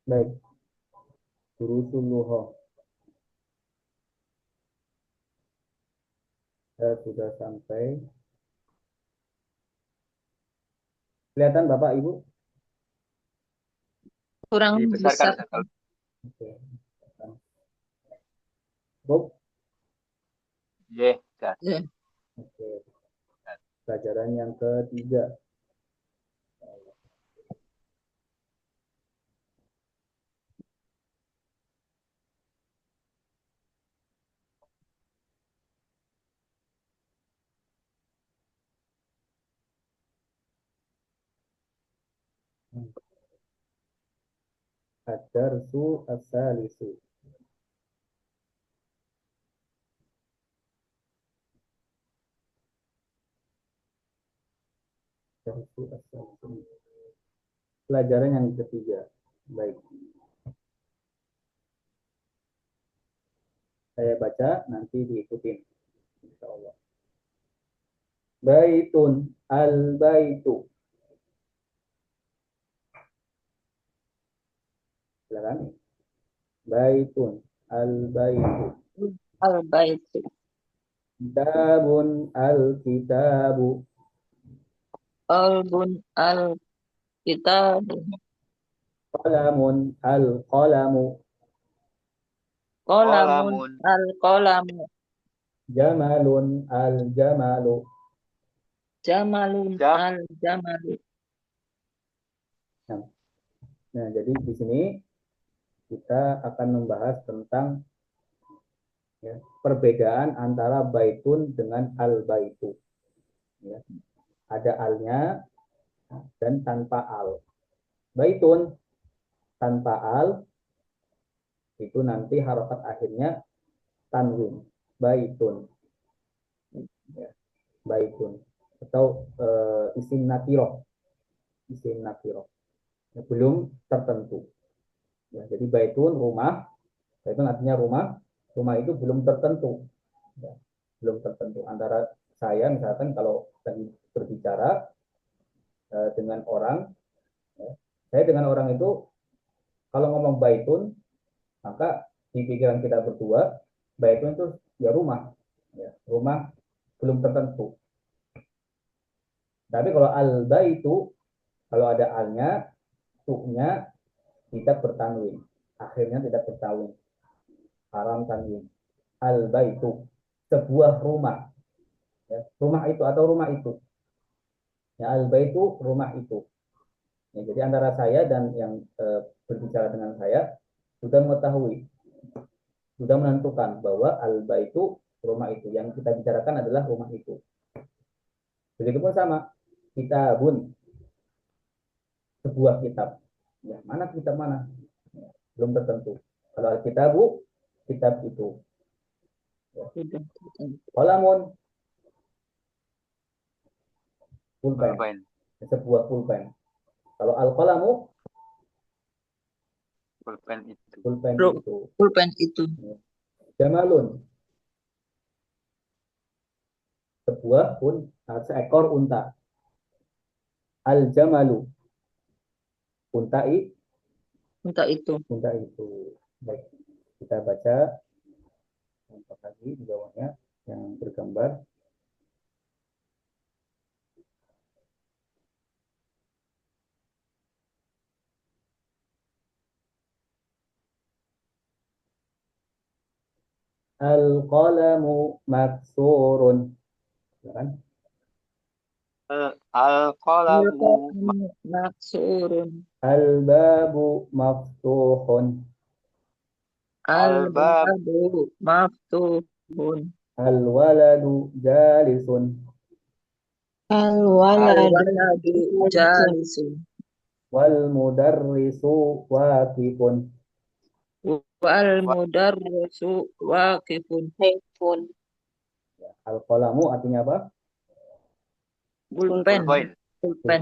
Baik, Durusulluha. Saya sudah sampai. Kelihatan Bapak Ibu? Kurang Dibesarkan besar. Ustaz. Oke. Bob? Iya, Ustaz. Ya. Oke. Pelajaran yang ketiga. Ad-darsu as-salisu. Darsu as-salisu. Pelajaran yang ketiga. Baik. Saya baca, nanti diikutin. Insya Allah. Baitun al-baitu. Silakan. Baitun al-baitu. Al-baitu. Kitabun al-kitabu. Qalbun al-kitabu. Qalamun al-qalamu. Qalamun Qalamun. al-qalamu. Jamalun al-jamalu. Jamalun Jam. al-jamalu. Nah, jadi di sini kita akan membahas tentang ya, perbedaan antara baitun dengan al-baitu. Ya. Ada alnya dan tanpa al. Baitun tanpa al itu nanti harokat akhirnya tanwin. Baitun. Ya. Baitun. Atau isim nakiroh. Isim nakiroh. Ya, belum tertentu. Ya, jadi baitun rumah. Baitun artinya rumah. Rumah itu belum tertentu. Ya, belum tertentu. Antara saya misalkan kalau tadi berbicara dengan orang, ya, saya dengan orang itu kalau ngomong baitun, maka di pikiran kita berdua, baitun itu ya rumah. Ya, rumah belum tertentu. Tapi kalau al-baitu, kalau ada alnya, tu'nya tidak bertanwin. Akhirnya tidak bertanwin. Haram tanwin. Al-baitu. Sebuah rumah. Ya, rumah itu atau rumah itu. Ya, al-baitu rumah itu. Ya, jadi antara saya dan yang berbicara dengan saya sudah mengetahui, sudah menentukan bahwa al-baitu rumah itu. Yang kita bicarakan adalah rumah itu. Begitupun sama kitabun, sebuah kitab. Ya, mana kitab mana? Ya, belum tertentu. Kalau al-kitabu, kitab itu. Ya. Qalamun, pulpen. Pulpen. Sebuah pulpen. Kalau al-qalamu, Pulpen itu. pulpen Bro, itu. pulpen itu. Ya. Jamalun, sebuah seekor unta. Al-jamalu, unta Unta itu. unta itu. Baik, kita baca contoh lagi di bawahnya yang bergambar. Al-qalamu maksurun. Ya kan? Al-qalamu. Maksurun. Al-babu maftuhun. Al-bab. Al-babu maftuhun. Al-waladu jalisun. Al-waladu jalisun. Wal mudarrisu waqifun. Wal mudarrisu waqifun. Ya, al-qalamu artinya apa? Pulpen. Pulpen. Pulpen.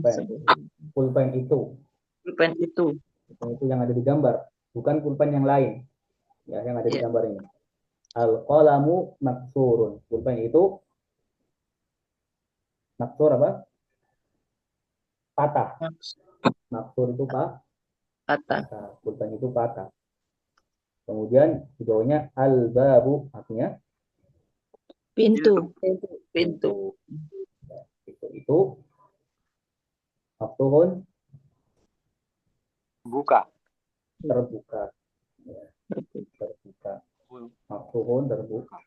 Pulpen itu. Pulpen itu. Pulpen itu yang ada di gambar, bukan pulpen yang lain. Ya, yang ada di gambar ini. Al-qalamu maksurun. Pulpen itu maksur apa? Patah. Maksur itu patah. patah. Pulpen itu patah. Kemudian di bawahnya al-babu, artinya Pintu. pintu. Pintu. Ya, itu maftuhun Buka. terbuka. Ya, terbuka. Maftuhun terbuka.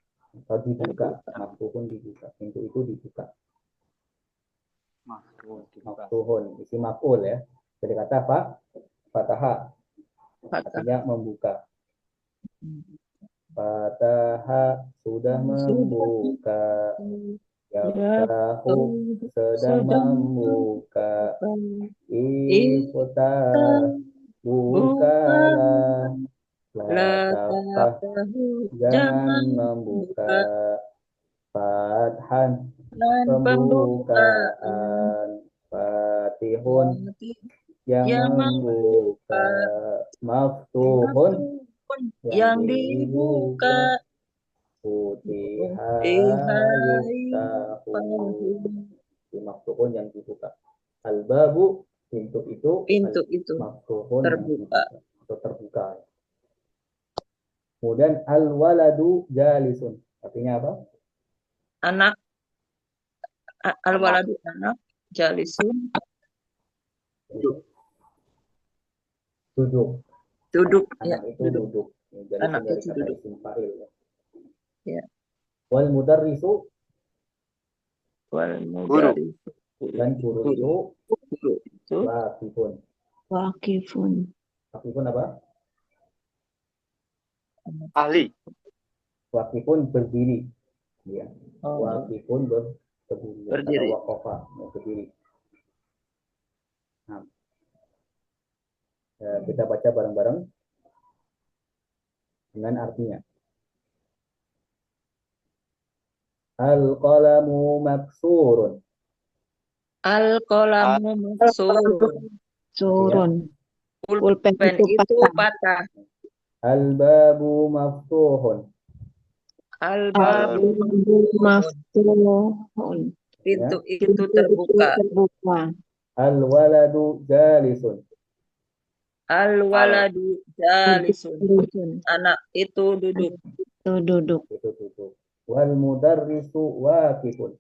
Atau dibuka. Maftuhun dibuka. Pintu itu dibuka. Maftuhun. Isi maf'ul ya. Jadi kata apa? Fataha. Patah. Artinya membuka. Fataha sudah membuka. Yaftahu sedang membuka. Iftah bukalah. La taftah jangan membuka. Fathan dan pembukaan pembukaan. Fatihun yang yang membuka. Maftuhun yang dibuka. Futiha yuftahu. Maftuhun yang dibuka. Al-babu pintu itu. Pintu itu Maftuhun yang terbuka. dibuka atau terbuka. Kemudian al-waladu jalisun. Artinya apa? Anak al-waladu anak jalisun Duduk. duduk ya Anak itu duduk. duduk. Jalisun Anak dari itu kata duduk. isim fa'il. Ya. Wal mudarrisu Wal Guru. mudarris. dan guru itu Guru itu waqifun. Wakifun. Waqifun apa? Ahli. Waqifun berdiri. Ya. oh, Waqifun berdiri. Kata berdiri. waqafa berdiri. Nah, kita baca bareng-bareng dengan artinya. Al-qalamu maksurun. Al-qalamu maksurun. Surun. Pulpen Pulpen itu itu patah. patah. Al-babu maftuhun. Al-babu Maftuhun. pintu itu Pintu terbuka. terbuka. Al-waladu jalisun. Al-waladu jalisun. Anak itu duduk. Itu duduk. Itu duduk. Wal mudarrisu waqifun.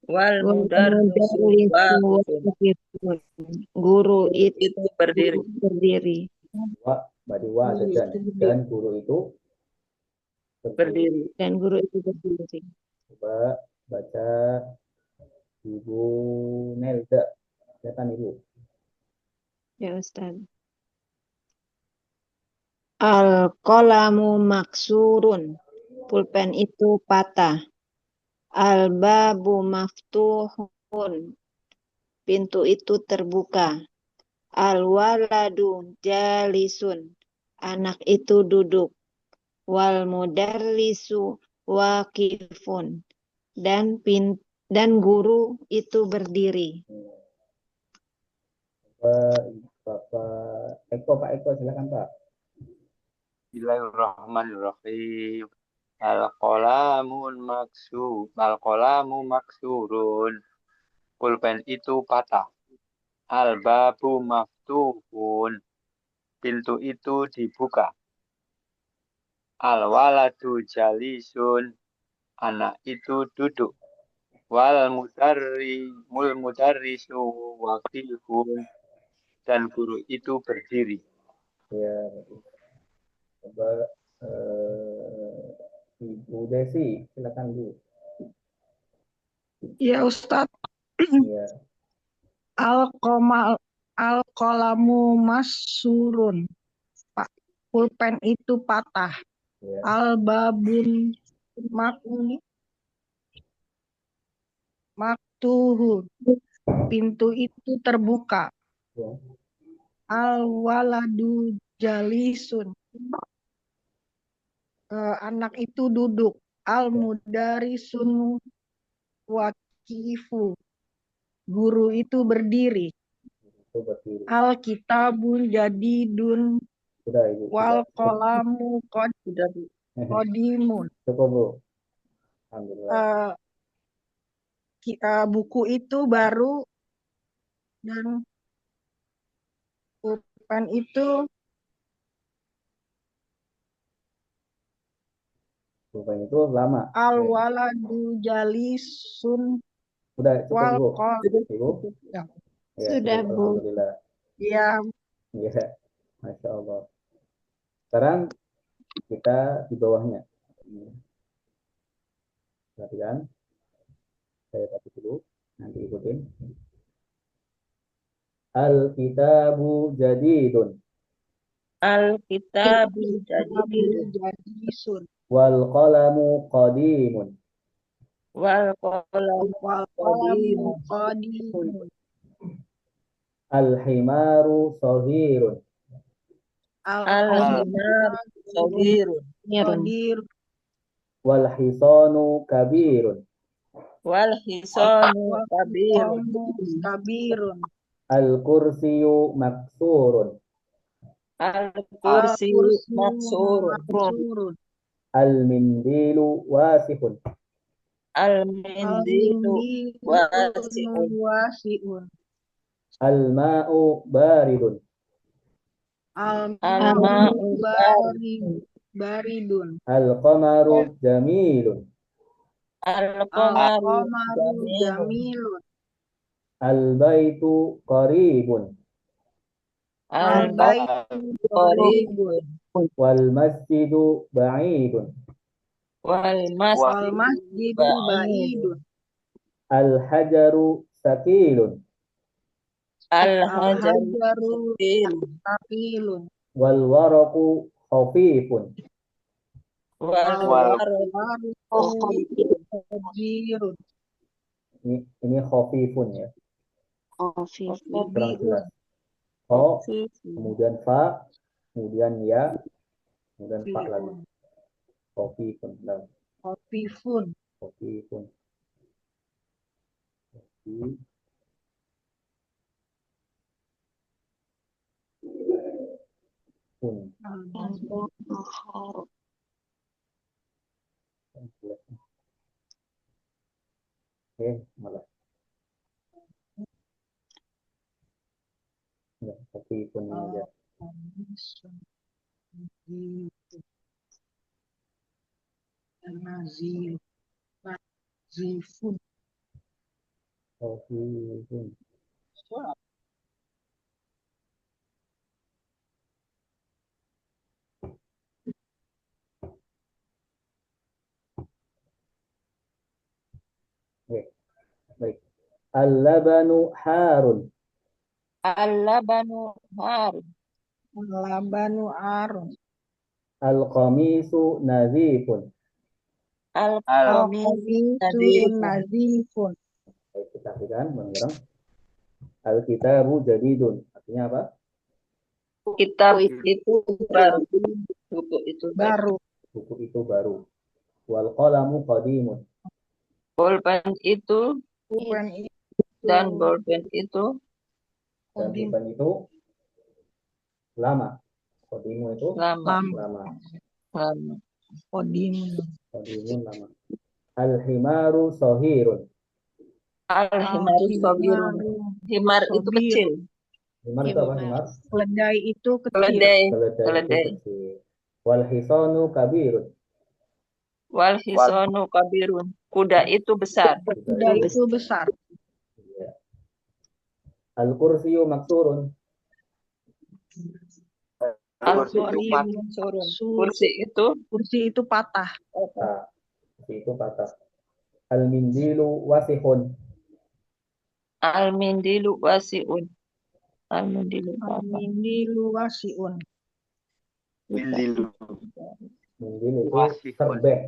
Wal mudarrisu waqifun. Guru Itu berdiri. Wa badiwa dan guru itu Berdiri. Dan guru itu berdiri. Coba baca Ibu Nelda. Silakan Ibu. Ya Ustaz. Al-qalamu maksurun. Pulpen itu patah. Al-babu maftuhun. Pintu itu terbuka. Al-waladu jalisun. Anak itu duduk. Wal mudarrisu waqifun. Dan guru itu berdiri. Bapak Eko, Pak Eko, silakan Pak. Bismillahirrahmanirrahim. Al-qalamu maksurun. Pulpen itu patah. Al-babu maftuhun. Pintu itu dibuka. Al-waladu jalisun. Anak itu duduk. Wal mudarrisu waqifun. Dan guru itu berdiri. Ya, coba Ibu Desi, silakan Bu. Ya Ustadz, Ya, al-qalamu masurun. Pak, pulpen itu patah. ya. Al-babun maktuhun. Pintu itu terbuka. Ya. Al-waladu jalisun. Anak itu duduk. Al-mudarisun waqifu. Guru itu berdiri. Itu berdiri. Al-kitabun jadidun Sudah Ibu. wal qalamu Sudah qadimun. Cukup Bu. Alhamdulillah. Buku itu baru dan Pulpen itu Pulpen itu lama. al-waladu jalisun Udah cukup wal Bu. qalam. Ibu. Ya. Ya, Sudah, cukup. Bu. Alhamdulillah. Ya, Ya, Masya Allah. Sekarang kita di bawahnya. Perhatikan. Saya kasih dulu. Nanti ikutin. Al-kitabu jadidun. Al-kitabu kitabu jadidun jalisun Wal qalamu qadimun. wal qalamu wal qadimun qalamu qadimun Al-himaru sahirun. al-himar saghirun qadir Wal hisanu kabirun. wal hisanu kabirun kabirun Al-kursiyu maksurun. al-kursiyu maksurun maksurun Al-mindilu wasihun. al-mindilu wasi'un wasi'un Al-ma'u baridun. al-ma'u baridun Al-qamaru jamilun. al-qamaru al-qamaru jamilun jamilun Al-baitu qaribun. al-baitu qaribun Wal masjidu ba'idun. wal wal masjidu masjidu ba'idun ba'idun Al-hajaru sakilun. al-hajaru hajaru thaqilun taqilun Wal waraqu khafifun. wal Wal- kabirun Ini khafifun ya. Kurang jelas. Kho, kemudian fa, kemudian ya, kemudian fa lagi. Khafifun. Nah, khafifun khafifun. Khafifun. Oke, malah. Ya, khafifun ini aja. Zifun Khafifun. Oke, baik. Al-labanu harun. al-labanu harun labanu arun Al-qamisu nazifun. al-qamisu khafifun nazifun Baik, kita artikan bareng-bareng. Al-kitabu jadidun. Artinya apa? kitab itu baru buku itu baru baru Buku itu baru. Wal qalamu qadimun. pulpen itu pulpen dan bolpen itu Dan pulpen itu lama. Qadimu itu lama lama. qadimun Qadimun lama. Al-himaru sahirun. al-himaru sabirun himar itu Sabir. kecil Himar itu apa himar? keledai itu kecil keledai Keledai itu kecil. Wal hisanu kabirun. wal hisanu kabirun kuda itu besar kuda itu besar Ya. Al-kursiyu maksurun. al-kursi mansurun kursi itu patah Nah, itu patah. Al-mindilu wasihun. al-mindilu wasi'un al-mindilu Al-mindilu wasi'un Mindilu. Mindil itu Wasihun. serbet.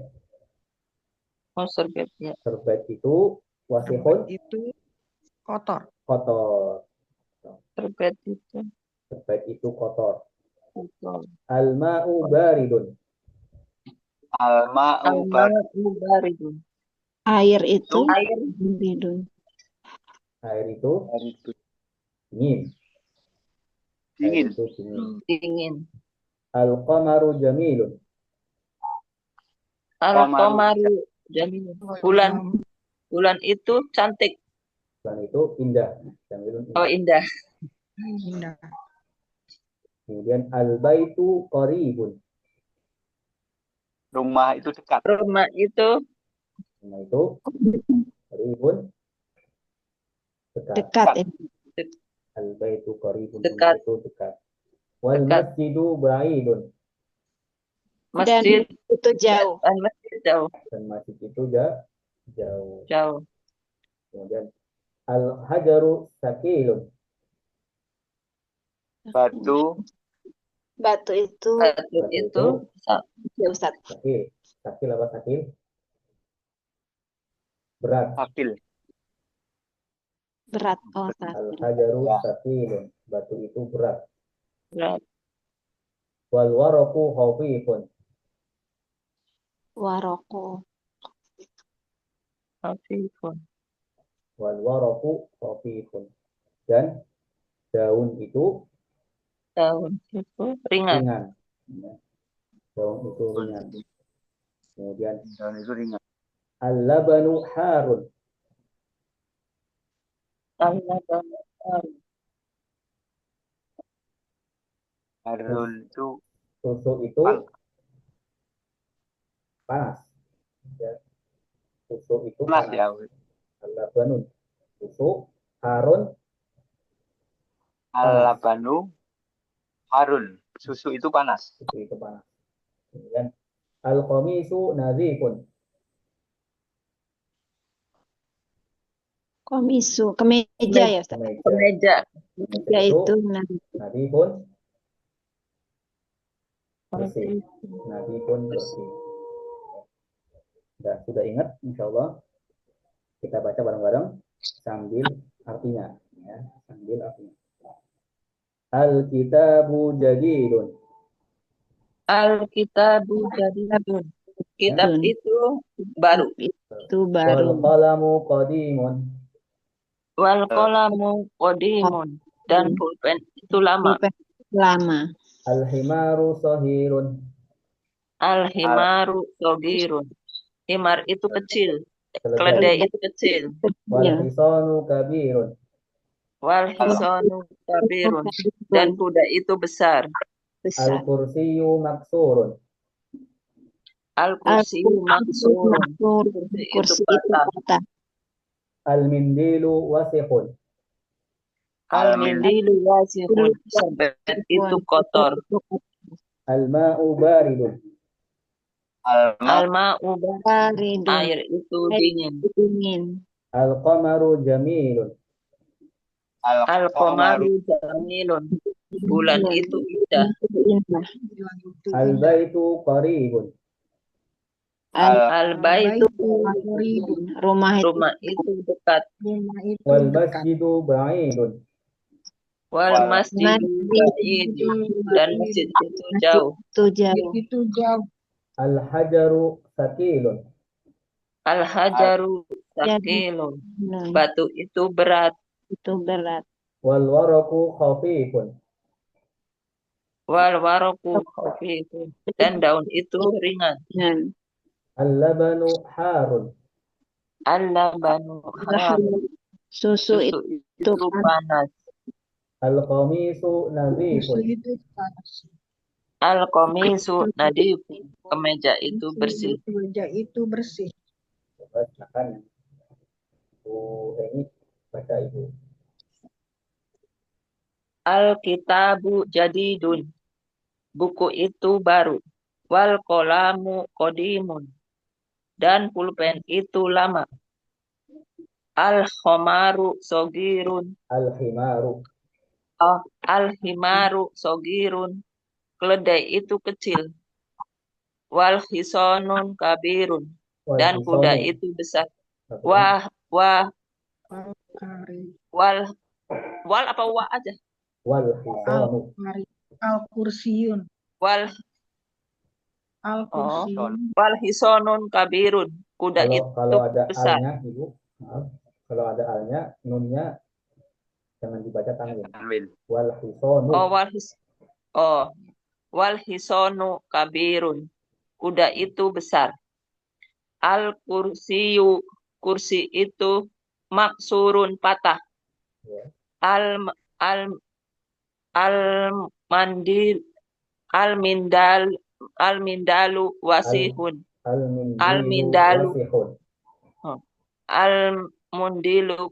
serbet ya Serbet itu wasihun itu kotor kotor. serbet itu Serbet itu kotor. betul. Al-ma'u baridun. Al-ma'u baridun. al-ma'u baridun Air itu air bidun. Air itu dingin. Dingin. Air itu dingin. dingin Al-qamaru jamilun. al-qamaru jamilun bulan itu cantik Dan itu indah. Jamilun oh indah indah Kemudian al-baitu qaribun. Rumah itu dekat. Rumah itu Rumah itu qaribun dekat. Dekat ya. Al-baitu qaribun. Rumah Dekat. itu dekat. Wal Dekat. masjidu ba'idun. Dan Masjid itu jauh. dan masjid jauh. Dan masjid itu jauh. Jauh. Kemudian al-hajaru sakilun. Batu Batu itu Batu itu ya Ustaz. Sakil. Sakil apa sakil? Berat. sakil. Berat. Oh, Ustaz. Al-hajaru Ya. sakilun. Batu itu berat. berat. Wal waraku khafifun. Waroko. Khafifun. Wal waraku khafifun. Dan daun itu Daun itu ringan. ringan. Ya. Daun itu ringan. Kemudian Dan itu ringan. al-labanu harun. Harun itu Susu itu Pan- panas. Ya. Susu itu panas panas. ya. Al-labanun. Susu harun. Al-labanu harun. Susu itu panas. Susu itu panas. Kemudian al-qamisu nazifun. Komisu. Kemeja ya Ustaz. Kemeja. Kemeja. Kemeja itu nazifun bersih. Nazifun bersih. Sudah ingat, insya Allah kita baca bareng-bareng sambil artinya, ya, sambil artinya. Al-kitabu jadidun. Al-kitabu jadidun. Kitab itu baru. itu Wal baru. qalamu qadimun. Wal qalamu qadimun. Dan pulpen itu lama. Lama. Al-himaru sahirun. Al-himaru sogirun. Himar itu kecil. Keledai. Keledai itu kecil. Wal hisanu kabirun. Wal hisanu kabirun. Dan kuda itu besar. Besar. Al-kursiyu maksurun. Al-kursiyu maksurun. Kursi itu patah. Al-mindilu wasihun. Al-mindilu wasihun. Serbet itu kotor. Al-ma'u baridun. Al-ma'u Baridun. air itu dingin. Dingin. Al-qamaru jamilun. Al-qamaru jamilun. Bulan itu indah. Indah. Al-baitu qaribun. Al-baitu Rumah itu rumah itu dekat. Rumah itu Wal dekat. masjidu ba'idun. Wal masjidu ba'idun. Dan masjid itu jauh. itu jauh. Itu jauh. Al-hajaru sakilun. Al-hajaru sakilun. Batu itu berat. Itu berat. Wal waraku khafifun. Wal waraku khafifun. Dan daun itu ringan. Dan Al-labanu harun. Al-labanu harun. susu itu panas. Al-qamisu Susu nazifun. itu panas. Al-qamisu nadif. Kemeja itu bersih. Kemeja itu bersih. Coba silakan. Bu Eni baca Ibu. Al-kitabu jadidun. Buku itu baru. Wal qalamu qadimun. Dan pulpen itu lama. Al-homaru sogirun. Al-himaru. Al-himaru sogirun. Keledai itu kecil. Wal hisonun kabirun. Dan kuda itu besar. Wah, wal apa wa aja? Wal hisanu. Al-kursiyun. Wal wal hisonun kabirun. Kuda itu Kalau ada besar. alnya, Ibu, maaf. Kalau ada alnya, nunnya jangan dibaca tanwin. Wal hisanu. Wal hisonu kabirun. Kuda itu besar. Al-kursiyu. Kursi itu maksurun patah. Ya. Al mandil al-mindal al-mindalu Al wasihun. al-mindilu Al-mindalu wasihun. oh, al-mundilu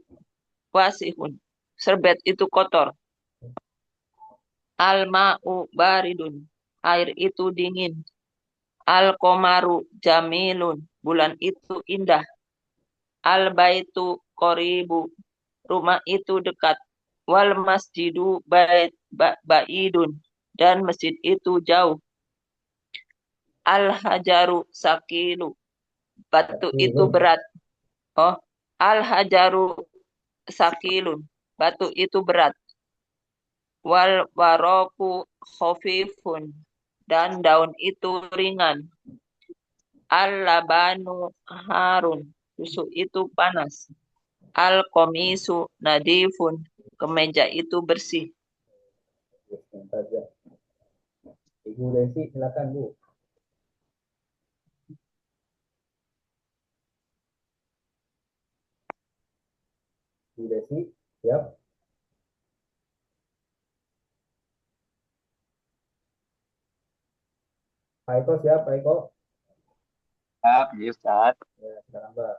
wasihun. Serbet itu kotor. Al-ma'u baridun. Air itu dingin. Al-komaru jamilun. Bulan itu indah. Al-baitu qoribu. Rumah itu dekat. Wal masjidu ba'idun. Dan masjid itu jauh. Al-hajaru sakilu. Batu itu Sakilun. berat. Oh, al-hajaru sakilun. Batu itu berat. Wal waroku khofifun. Dan daun itu ringan. Al-labanu harun. Susu itu panas. Al-komisu nadifun. Kemeja itu bersih. Sebentar ya. Ibu Desi, silakan Bu. Bu Desi, siap? Pak Eko siap, Pak Eko? Siap, ya Ustaz. Ya, silakan Pak.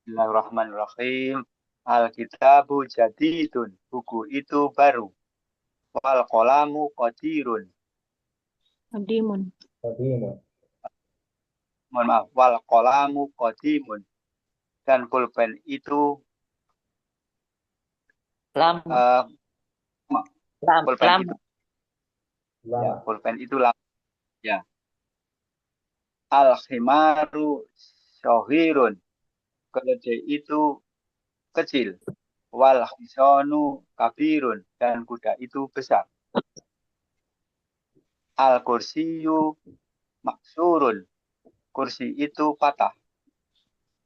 Bismillahirrahmanirrahim. Alkitabu jadidun. Buku itu baru. Wal qalamu qadirun. Qadimun. Qadimun. Mohon maaf. Wal qalamu qadimun. Dan pulpen itu Lama. pulpen Lama. itu ya, Lama. pulpen itu lama. Ya. Al-himaru syahirun. Keledai itu kecil. Wal hisanu kabirun. Dan kuda itu besar. Al-kursiyu maksurun. Kursi itu patah.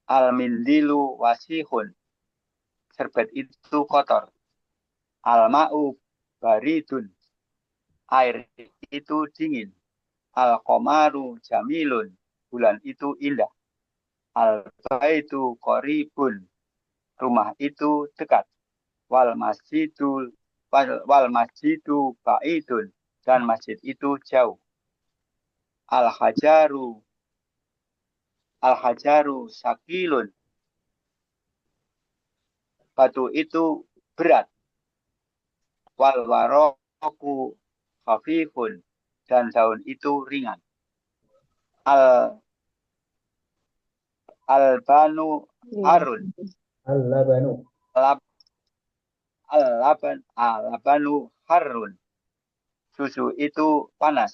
Al-mindilu wasihun. Serbet itu kotor. Al-ma'u baridun. Air itu dingin. Al-qomaru jamilun. Bulan itu indah. Al-baitu qoribun. Rumah itu dekat. Wal masjidu ba'idun. Dan masjid itu jauh. Al-hajaru sakilun. Batu itu berat. Wal waroku khafifun. Dan daun itu ringan. Al-banu harun. Al-labanu. Al-labanu harun. Susu itu panas.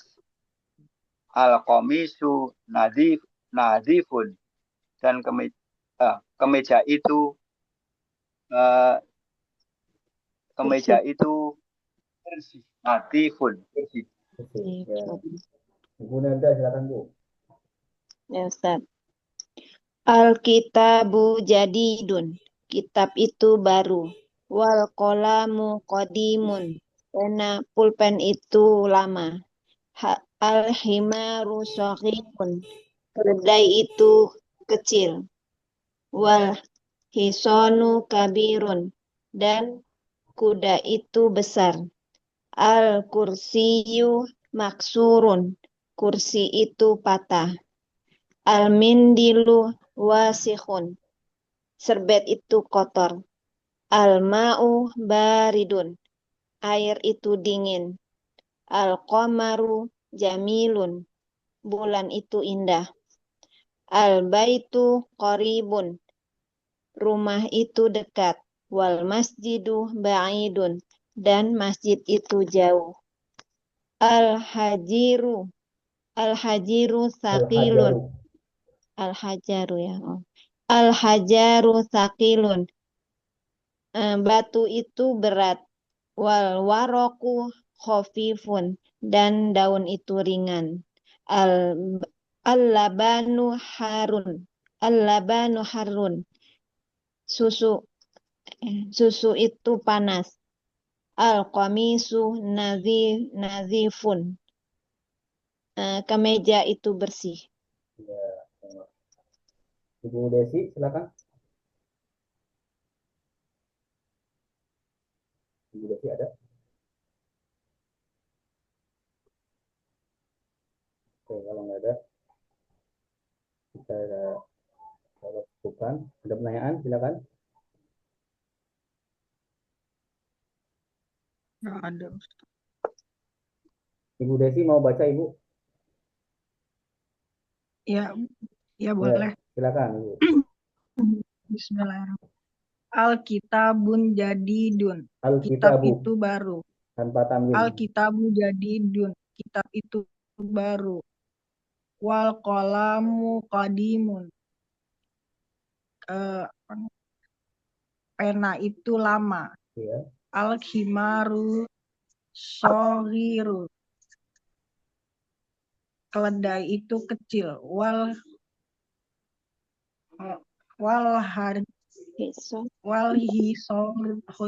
Al-komisu nadifun. Dan kemeja itu bersih. Nadifun. Bersih. Bersih. Ya. Ibu Nanda, silakan Bu. Ya, Ustaz. Alkitabu jadidun. Kitab itu baru. Wal qalamu qadimun. Pulpen itu lama. Al-himaru shaghirun. Keledai itu kecil. Wal hisanu kabirun. Dan kuda itu besar. Al-kursiyu maksurun. Kursi itu patah. Al-mindilu wasihun. Serbet itu kotor. Al-ma'u baridun. Air itu dingin. Al-qamaru jamilun. Bulan itu indah. Al-baitu qaribun. Rumah itu dekat. Wal masjidu ba'idun. Dan masjid itu jauh. Al-hajiru. Al-hajiru saqilun. Al-hajaru. Al-hajaru ya. Al-hajaru saqilun. Batu itu berat. Wal waroku khofifun. Dan daun itu ringan. Al-labanu harun. Al-labanu harun. Susu itu panas. Al-qamisu nazifun. Kemeja itu bersih. Ya. Ibu Desi, silakan. Ibu Desi ada? Oke, kalau nggak ada, kita bukan. Ada pertanyaan? Silakan. Nggak ada. Ibu Desi mau baca, Ibu? Ya, Ya, ya boleh. silakan, Ibu. Bismillahirrahmanirrahim. Alkitabun jadidun. Kitab Alkitabu itu baru. tanpa tanwin. Alkitabu jadidun. Kitab itu baru. Wal qalamu qadimun. Eh, Pena itu lama. Ya, Al-himaru sohiru. Keledai itu kecil. Wal Besok.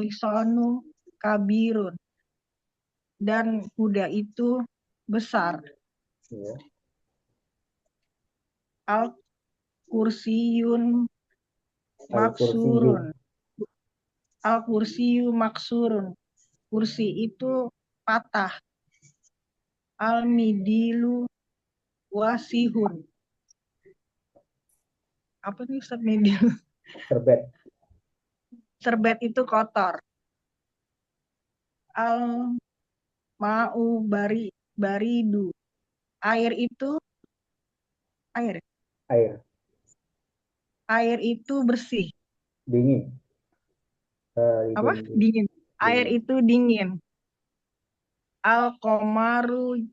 hisonu kabirun. Dan kuda itu besar. ya. Al-kursiyun Al-kursiyu. maksurun. Al-kursiyu maksurun. Kursi itu patah. Al-midilu wasihun. Apa nih Ustaz midilu? Serbet. Serbet itu kotor. Al-ma'u baridu. Air itu air. Air. Air itu bersih. Dingin. Apa? Dingin. Air Dingin. itu dingin. Al-qamaru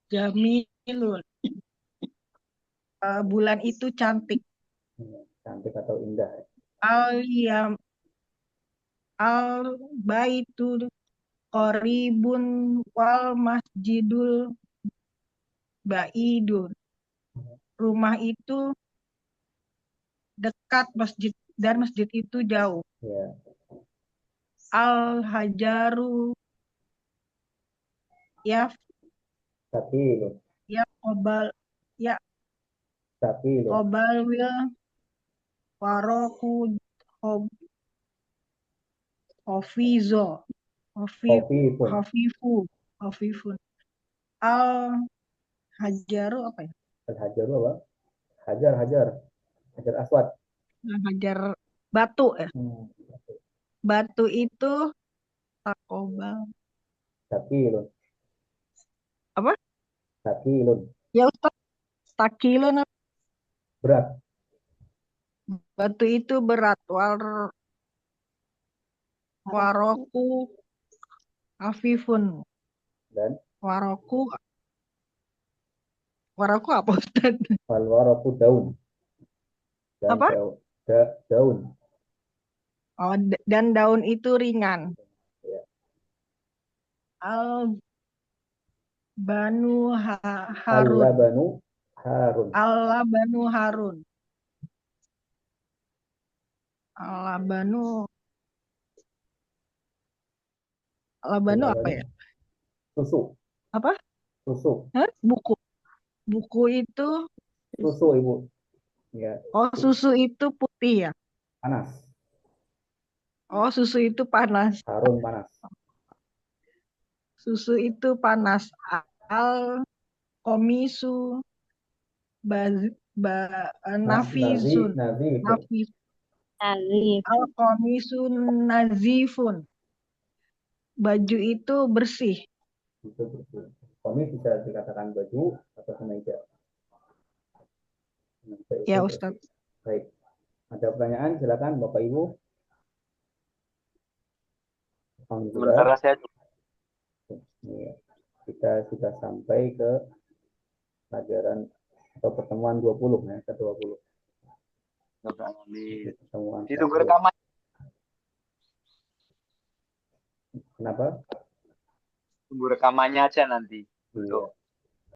jamilun. Bulan itu cantik. Cantik atau indah. Al-baitu qaribun wal masjidul baidun. Rumah itu dekat masjid dan masjid itu jauh. Ya. Al-hajaru ya Tapi qobal Tapi wil waroku hofizo Khafifun. hafifun. Al-hajaru apa ya? Al-hajaru apa? Hajar aswad. Hajar batu ya. Batu itu takobal. Takilun. Apa? Takilun. Ya Ustaz, takilun. Berat. Batu itu berat. Waroku afifun. Dan Waroku apa Ustaz? wal-waraku daun. Dan Apa? daun. Oh, dan daun itu ringan. Ya. Al banu harun. Al-labanu harun. Allah banu harun. Allah banu apa ya? Susu. Apa? Susu. Hah? Buku itu. Susu, Ibu. Ya, Oh, susu itu putih ya. panas. Oh, susu itu panas. Harun panas. Susu itu panas. Al komisu nafizun. Nazi. Al komisu nazifun. Baju itu bersih. Itu betul. Komis bisa dikatakan baju atau kemeja. Ya Ustaz. Baik. Ada pertanyaan? Silakan Bapak Ibu. Sementara saya Ya, kita sudah sampai ke pelajaran atau pertemuan 20 ya, ke 20. Pertemuan ditunggu rekaman. Kenapa? Tunggu rekamannya aja nanti. Iya.